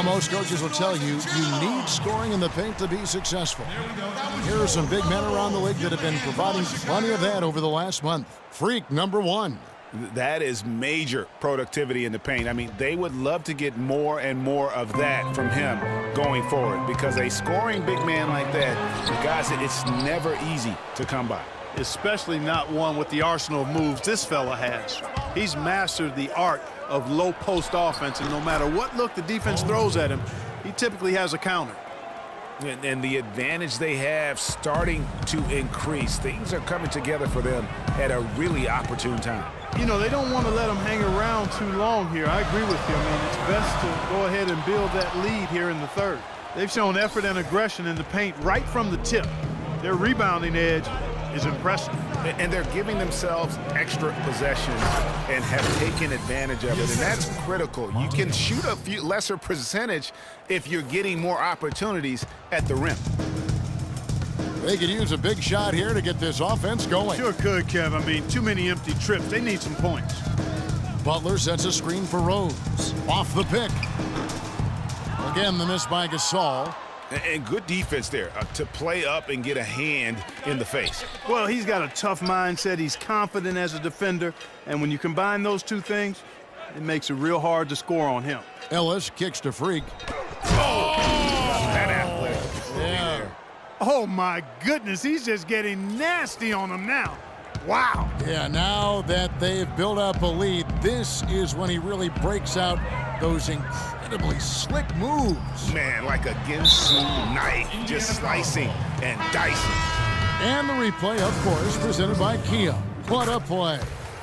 Well, most coaches will tell you, you need scoring in the paint to be successful. Here are some big men around the league that have been providing plenty of that over the last month. Freak number 1. That is major productivity in the paint. I mean, they would love to get more and more of that from him going forward, because a scoring big man like that, guys, it's never easy to come by. Especially not one with the arsenal of moves this fella has. He's mastered the art of low post offense, and no matter what look the defense throws at him, he typically has a counter. And the advantage they have starting to increase. Things are coming together for them at a really opportune time. You know, they don't want to let him hang around too long here. I agree with you. I mean, it's best to go ahead and build that lead here in the third. They've shown effort and aggression in the paint right from the tip. Their rebounding edge is impressive. And they're giving themselves extra possessions and have taken advantage of it, and that's critical. You can shoot a few lesser percentage if you're getting more opportunities at the rim. They could use a big shot here to get this offense going. Sure could, Kev. I mean, too many empty trips. They need some points. Butler sets a screen for Rose. Off the pick. Again, the miss by Gasol. And good defense there to play up and get a hand in the face. Well, he's got a tough mindset. He's confident as a defender. And when you combine those two things, it makes it real hard to score on him. Ellis kicks to Freak. Oh! That athletic. Yeah. Oh, my goodness. He's just getting nasty on him now. Wow. Yeah, now that they've built up a lead, this is when he really breaks out those incredibly slick moves. Man, like a Ginsu knife, just slicing and dicing. And the replay, of course, presented by Kia. What a play.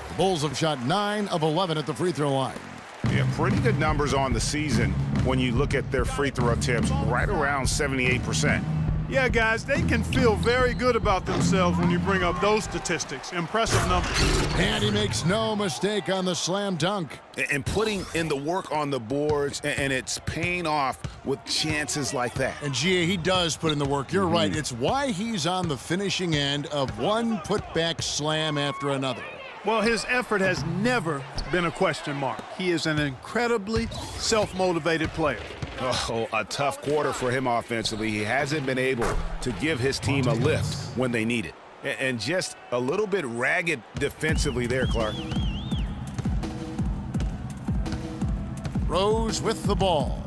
The Bulls have shot 9 of 11 at the free throw line. Yeah, pretty good numbers on the season when you look at their free throw attempts, right around 78%. Yeah, guys, they can feel very good about themselves when you bring up those statistics. Impressive numbers. And he makes no mistake on the slam dunk. And putting in the work on the boards, and it's paying off with chances like that. And, Gia, he does put in the work. You're right. It's why he's on the finishing end of one putback slam after another. Well, his effort has never been a question mark. He is an incredibly self-motivated player. Oh, a tough quarter for him offensively. He hasn't been able to give his team a lift when they need it. And just a little bit ragged defensively there, Clark. Rose with the ball.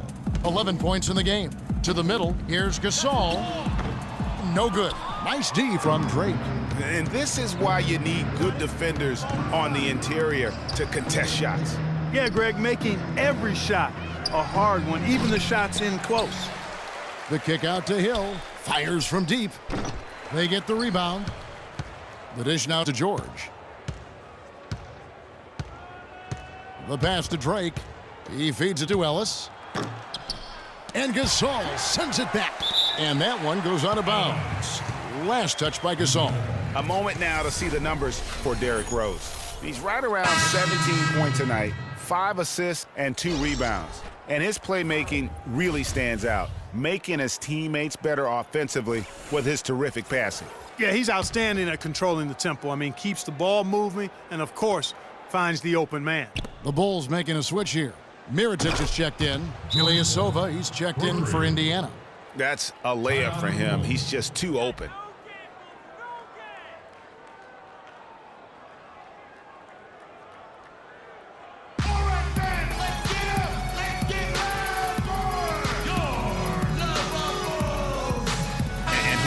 11 points in the game. To the middle, here's Gasol. No good. Nice D from Drake. And this is why you need good defenders on the interior to contest shots. Yeah, Greg, making every shot a hard one, even the shots in close. The kick out to Hill. Fires from deep. They get the rebound. The dish now to George. The pass to Drake. He feeds it to Ellis. And Gasol sends it back. And that one goes out of bounds. Last touch by Gasol. A moment now to see the numbers for Derrick Rose. He's right around 17 points tonight, 5 assists and 2 rebounds. And his playmaking really stands out, making his teammates better offensively with his terrific passing. Yeah, he's outstanding at controlling the tempo. I mean, keeps the ball moving and, of course, finds the open man. The Bulls making a switch here. Mirotic is checked in. Ilyasova, he's checked in for Indiana. That's a layup for him. He's just too open.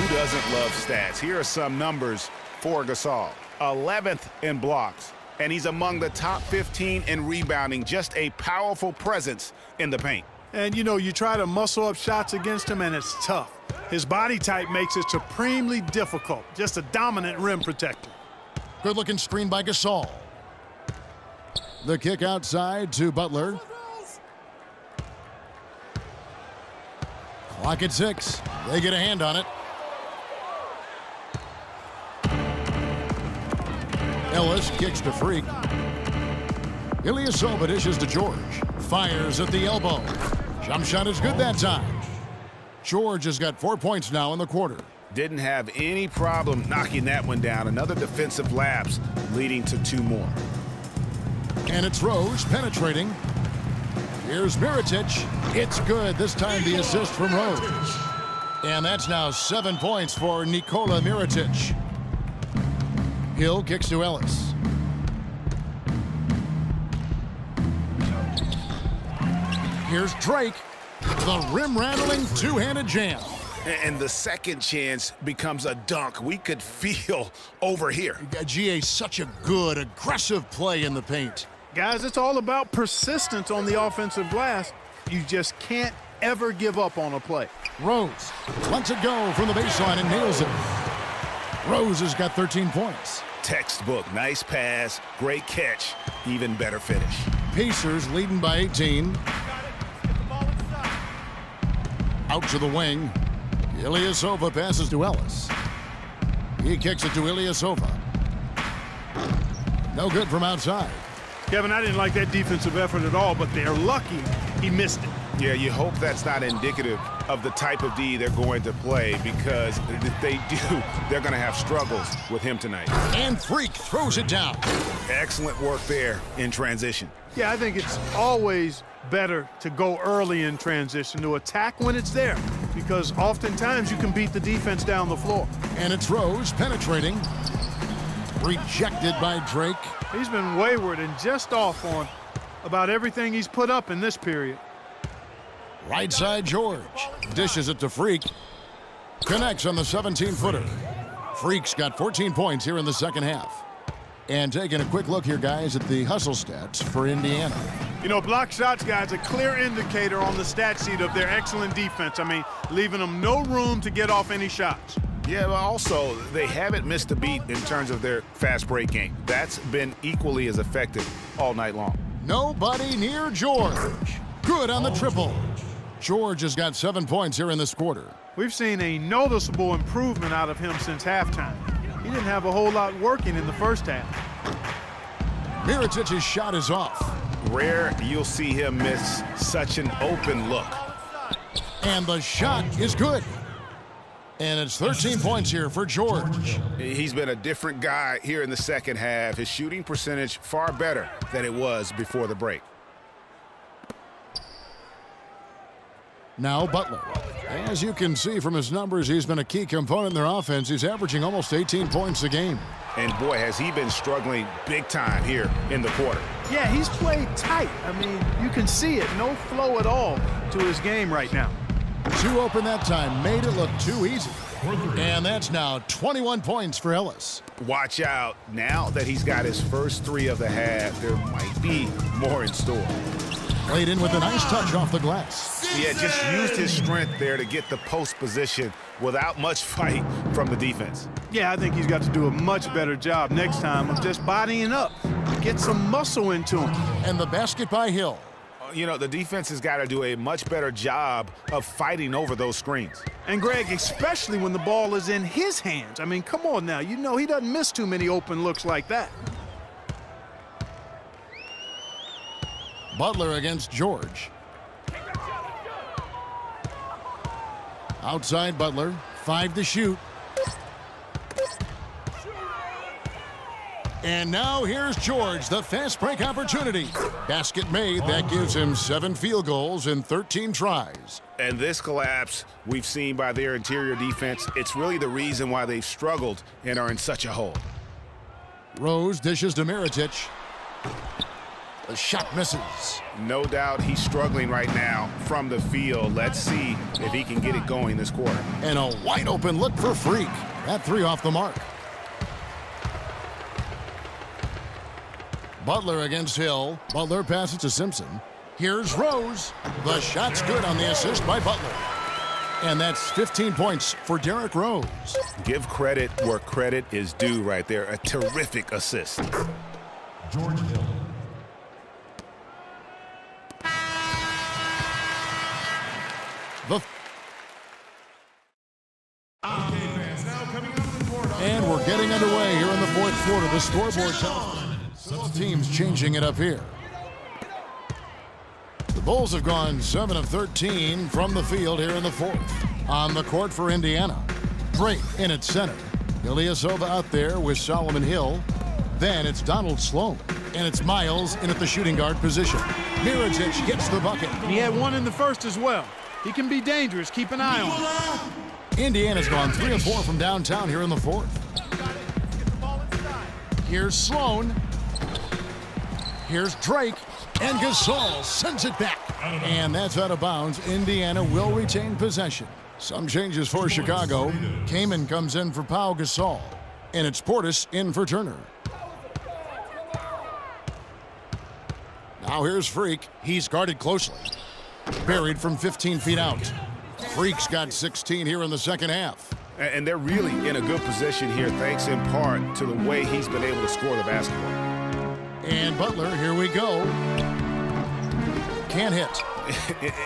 Doesn't love stats. Here are some numbers for Gasol. 11th in blocks, and he's among the top 15 in rebounding. Just a powerful presence in the paint. And, you know, you try to muscle up shots against him, and it's tough. His body type makes it supremely difficult. Just a dominant rim protector. Good-looking screen by Gasol. The kick outside to Butler. Clock at 6. They get a hand on it. Ellis kicks to Freak. Ilyasova dishes to George. Fires at the elbow. Jump shot is good that time. George has got 4 points now in the quarter. Didn't have any problem knocking that one down. Another defensive lapse leading to 2 more. And it's Rose penetrating. Here's Mirotic. It's good. This time the assist from Rose. And that's now 7 points for Nikola Mirotic. Hill kicks to Ellis. Here's Drake. The rim-rattling two-handed jam. And the second chance becomes a dunk. We could feel over here. GA, such a good, aggressive play in the paint. Guys, it's all about persistence on the offensive glass. You just can't ever give up on a play. Rose lets it go from the baseline and nails it. Rose has got 13 points. Textbook, nice pass, great catch, even better finish. Pacers leading by 18. Out to the wing. Ilyasova passes to Ellis. He kicks it to Ilyasova. No good from outside. Kevin, I didn't like that defensive effort at all, but they're lucky he missed it. Yeah, you hope that's not indicative of the type of D they're going to play, because if they do, they're going to have struggles with him tonight. And Freak throws it down. Excellent work there in transition. Yeah, I think it's always better to go early in transition, to attack when it's there, because oftentimes you can beat the defense down the floor. And it's Rose penetrating. Rejected by Drake. He's been wayward and just off on about everything he's put up in this period. Right side George. Dishes it to Freak. Connects on the 17-footer. Freak's got 14 points here in the second half. And taking a quick look here, guys, at the hustle stats for Indiana. You know, block shots, guys, a clear indicator on the stat sheet of their excellent defense. I mean, leaving them no room to get off any shots. Yeah, but also, they haven't missed a beat in terms of their fast break game. That's been equally as effective all night long. Nobody near George. Good on the triple. George has got 7 points here in this quarter. We've seen a noticeable improvement out of him since halftime. He didn't have a whole lot working in the first half. Mirotic's shot is off. Rare you'll see him miss such an open look. And the shot is good. And it's 13 points here for George. He's been a different guy here in the second half. His shooting percentage far better than it was before the break. Now Butler. As you can see from his numbers, he's been a key component in their offense. He's averaging almost 18 points a game. And boy, has he been struggling big time here in the quarter. Yeah, he's played tight. I mean, you can see it. No flow at all to his game right now. Too open that time, made it look too easy. And that's now 21 points for Ellis. Watch out. Now that he's got his first three of the half, there might be more in store. Played in with a nice touch off the glass. Yeah, just used his strength there to get the post position without much fight from the defense. Yeah, I think he's got to do a much better job next time of just bodying up. Get some muscle into him. And the basket by Hill. You know, the defense has got to do a much better job of fighting over those screens. And Greg, especially when the ball is in his hands. I mean, come on now. You know he doesn't miss too many open looks like that. Butler against George. Outside Butler, 5 to shoot. And now here's George, the fast break opportunity. Basket made, that gives him 7 field goals in 13 tries. And this collapse we've seen by their interior defense, it's really the reason why they've struggled and are in such a hole. Rose dishes to Mirotic. The shot misses. No doubt he's struggling right now from the field. Let's see if he can get it going this quarter. And a wide open look for Freak. That 3 off the mark. Butler against Hill. Butler passes to Simpson. Here's Rose. The shot's good on the assist by Butler. And that's 15 points for Derrick Rose. Give credit where credit is due right there. A terrific assist. George Hill. And we're getting underway here in the fourth quarter. The scoreboard tells both teams changing it up here. The Bulls have gone 7 of 13 from the field here in the fourth. On the court for Indiana. Drake in at center. Ilyasova out there with Solomon Hill. Then it's Donald Sloan. And it's Miles in at the shooting guard position. Mirotic gets the bucket. He had one in the first as well. He can be dangerous. Keep an eye on him. Indiana's gone 3 of 4 from downtown here in the fourth. Here's Sloan. Here's Drake. And Gasol sends it back. And that's out of bounds. Indiana will retain possession. Some changes for Chicago. Kaman comes in for Pau Gasol. And it's Portis in for Turner. Now here's Freak. He's guarded closely. Buried from 15 feet out. Freak's got 16 here in the second half. And they're really in a good position here, thanks in part to the way he's been able to score the basketball. And Butler, here we go. Can't hit.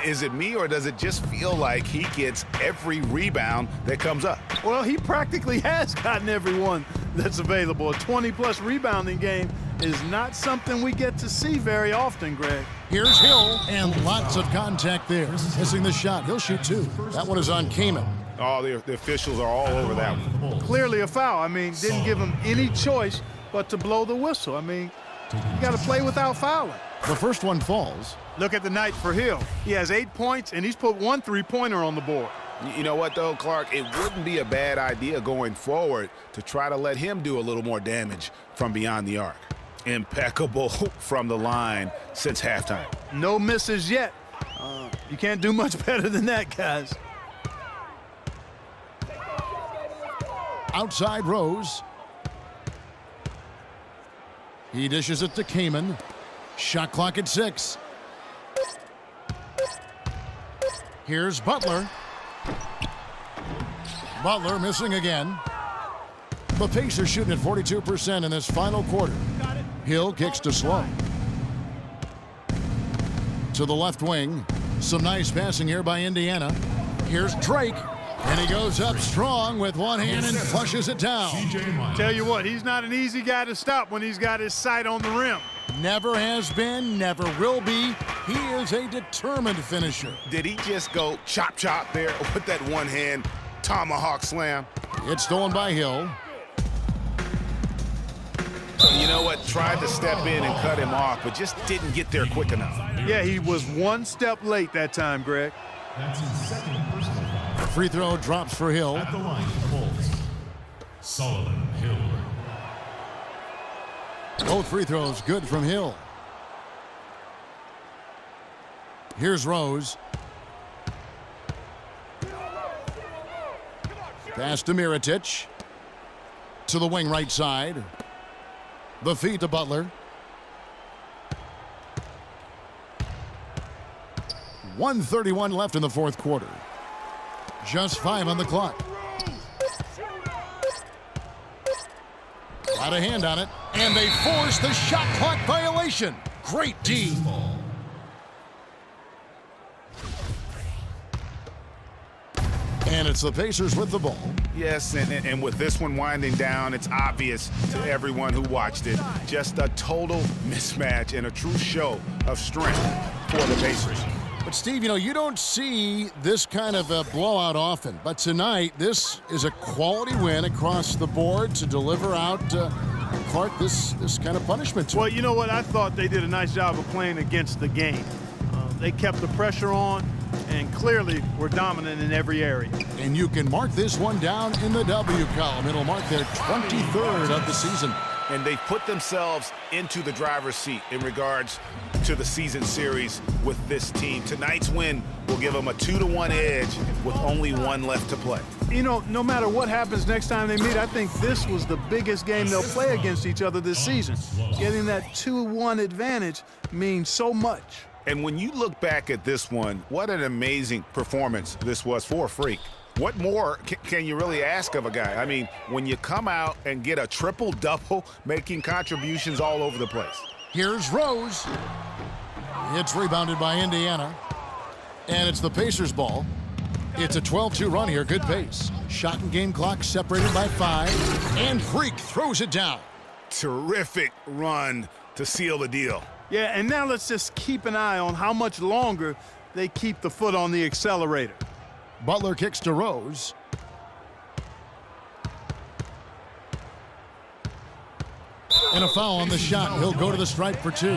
Is it me, or does it just feel like he gets every rebound that comes up? Well, he practically has gotten everyone that's available. A 20-plus rebounding game is not something we get to see very often, Greg. Here's Hill, and lots of contact there. Missing the shot. He'll shoot two. That one is on Kaman. Oh, the officials are all over that one. Clearly a foul. I mean, didn't give him any choice but to blow the whistle. I mean, you got to play without fouling. The first one falls. Look at the night for Hill. He has 8 points, and he's put 1 3-pointer on the board. You know what, though, Clark? It wouldn't be a bad idea going forward to try to let him do a little more damage from beyond the arc. Impeccable from the line since halftime. No misses yet. You can't do much better than that, guys. Outside Rose. He dishes it to Kaman. Shot clock at 6. Here's Butler. Butler missing again. The Pacers shooting at 42% in this final quarter. Hill kicks to Sloan. To the left wing. Some nice passing here by Indiana. Here's Drake. And he goes up strong with one hand and flushes it down. Tell you what, he's not an easy guy to stop when he's got his sight on the rim. Never has been, never will be. He is a determined finisher. Did he just go chop there with that one-hand tomahawk slam? It's stolen by Hill. You know what? Tried to step in and cut him off, but just didn't get there quick enough. Yeah, he was 1 step late that time, Greg. That's his second personal foul. Free throw drops for Hill. At the line for Bulls, Solomon Hill. Both free throws good from Hill. Here's Rose. Pass to Mirotic. To the wing right side. The feed to Butler. 1:31 left in the fourth quarter. Just 5 on the clock. Got a hand on it, and they force the shot clock violation. Great D. And it's the Pacers with the ball. Yes, and with this one winding down, it's obvious to everyone who watched it. Just a total mismatch and a true show of strength for the Pacers. But, Steve, you know, you don't see this kind of a blowout often. But tonight, this is a quality win across the board to deliver out, Clark, this kind of punishment. Well, you know what? I thought they did a nice job of playing against the game. They kept the pressure on and clearly were dominant in every area. And you can mark this one down in the W column. It'll mark their 23rd of the season. And they put themselves into the driver's seat in regards to the season series with this team. Tonight's win will give them a 2-1 edge with only 1 left to play. You know, no matter what happens next time they meet, I think this was the biggest game they'll play against each other this season. Getting that 2-1 advantage means so much. And when you look back at this one, what an amazing performance this was for Freak. What more can you really ask of a guy? I mean, when you come out and get a triple-double, making contributions all over the place. Here's Rose. It's rebounded by Indiana. And it's the Pacers' ball. It's a 12-2 run here. Good pace. Shot and game clock separated by 5. And Freak throws it down. Terrific run to seal the deal. Yeah, and now let's just keep an eye on how much longer they keep the foot on the accelerator. Butler kicks to And a foul on the shot. He'll go to the stripe for 2.